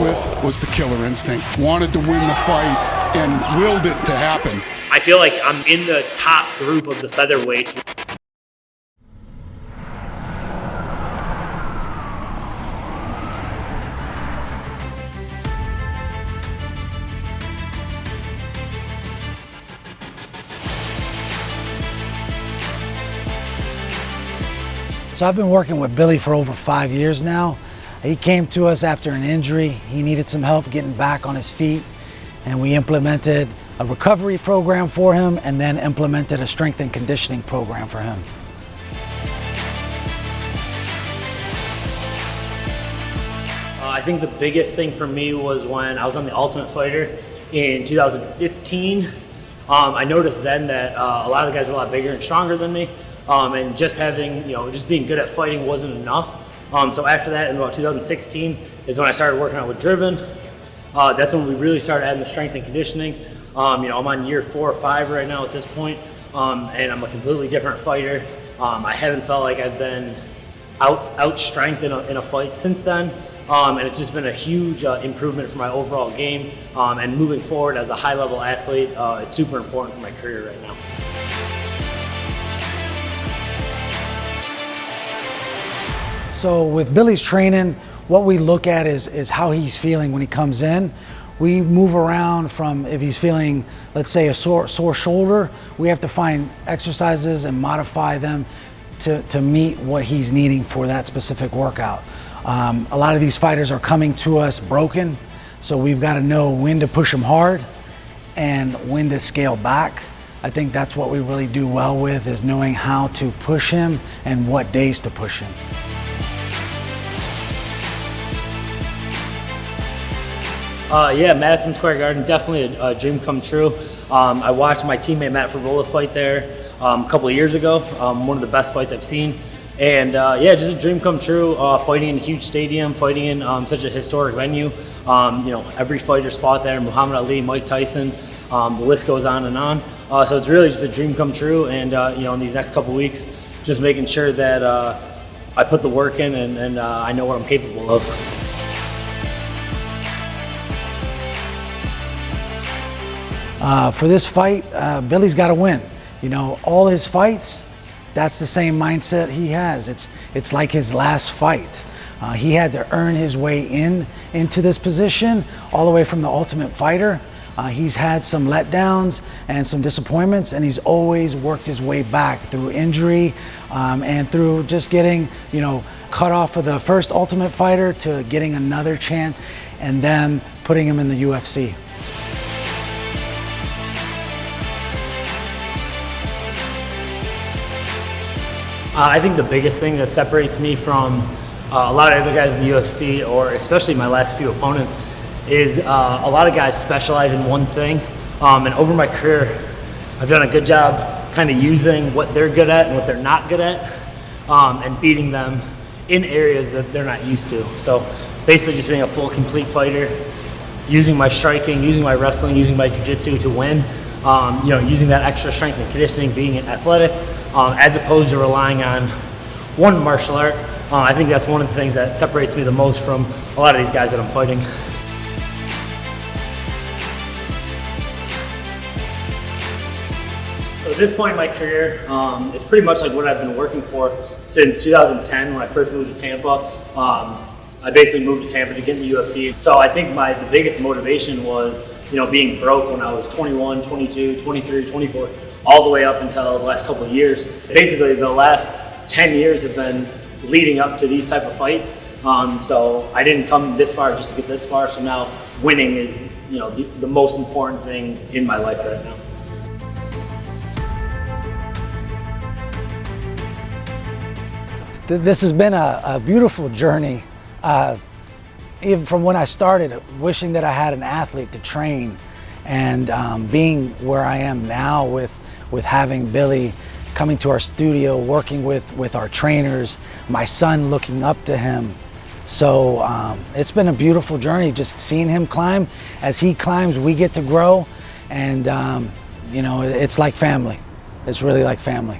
with was the killer instinct. Wanted to win the fight and willed it to happen. I feel like I'm in the top group of the featherweights. So I've been working with Billy for over 5 years now. He came to us after an injury. He needed some help getting back on his feet, and we implemented a recovery program for him and then implemented a strength and conditioning program for him. I think the biggest thing for me was when I was on The Ultimate Fighter in 2015. I noticed then that a lot of the guys were a lot bigger and stronger than me. And just having, just being good at fighting wasn't enough. So after that, in about 2016, is when I started working out with Driven. That's when we really started adding the strength and conditioning. I'm on year 4 or 5 right now at this point, and I'm a completely different fighter. I haven't felt like I've been out-strength in a fight since then. And it's just been a huge improvement for my overall game. And moving forward as a high-level athlete, it's super important for my career right now. So with Billy's training, what we look at is how he's feeling when he comes in. We move around from, if he's feeling, let's say, a sore shoulder, we have to find exercises and modify them to meet what he's needing for that specific workout. A lot of these fighters are coming to us broken, so we've got to know when to push them hard and when to scale back. I think that's what we really do well with, is knowing how to push him and what days to push him. Yeah, Madison Square Garden, definitely a dream come true. I watched my teammate Matt Favola fight there a couple of years ago, one of the best fights I've seen. And yeah, just a dream come true, fighting in a huge stadium, fighting in such a historic venue. Every fighter's fought there, Muhammad Ali, Mike Tyson, the list goes on and on. So it's really just a dream come true, and in these next couple of weeks, just making sure that I put the work in and I know what I'm capable of. For this fight, Billy's got to win. All his fights, that's the same mindset he has. It's like his last fight. He had to earn his way into this position, all the way from the Ultimate Fighter. He's had some letdowns and some disappointments, and he's always worked his way back through injury and through just getting, cut off of the first Ultimate Fighter to getting another chance and then putting him in the UFC. I think the biggest thing that separates me from a lot of other guys in the UFC, or especially my last few opponents, is a lot of guys specialize in one thing. And over my career, I've done a good job kind of using what they're good at and what they're not good at, and beating them in areas that they're not used to. So basically just being a full, complete fighter, using my striking, using my wrestling, using my jiu-jitsu to win, using that extra strength and conditioning, being athletic, as opposed to relying on one martial art. I think that's one of the things that separates me the most from a lot of these guys that I'm fighting. So at this point in my career, it's pretty much like what I've been working for since 2010 when I first moved to Tampa. I basically moved to Tampa to get in the UFC. So I think the biggest motivation was, being broke when I was 21, 22, 23, 24. All the way up until the last couple of years. Basically, the last 10 years have been leading up to these type of fights. So I didn't come this far just to get this far. So now winning is, the most important thing in my life right now. This has been a beautiful journey. Even from when I started, wishing that I had an athlete to train, and being where I am now with having Billy coming to our studio, working with our trainers, my son looking up to him. So it's been a beautiful journey, just seeing him climb. As he climbs, we get to grow, and it's like family. It's really like family.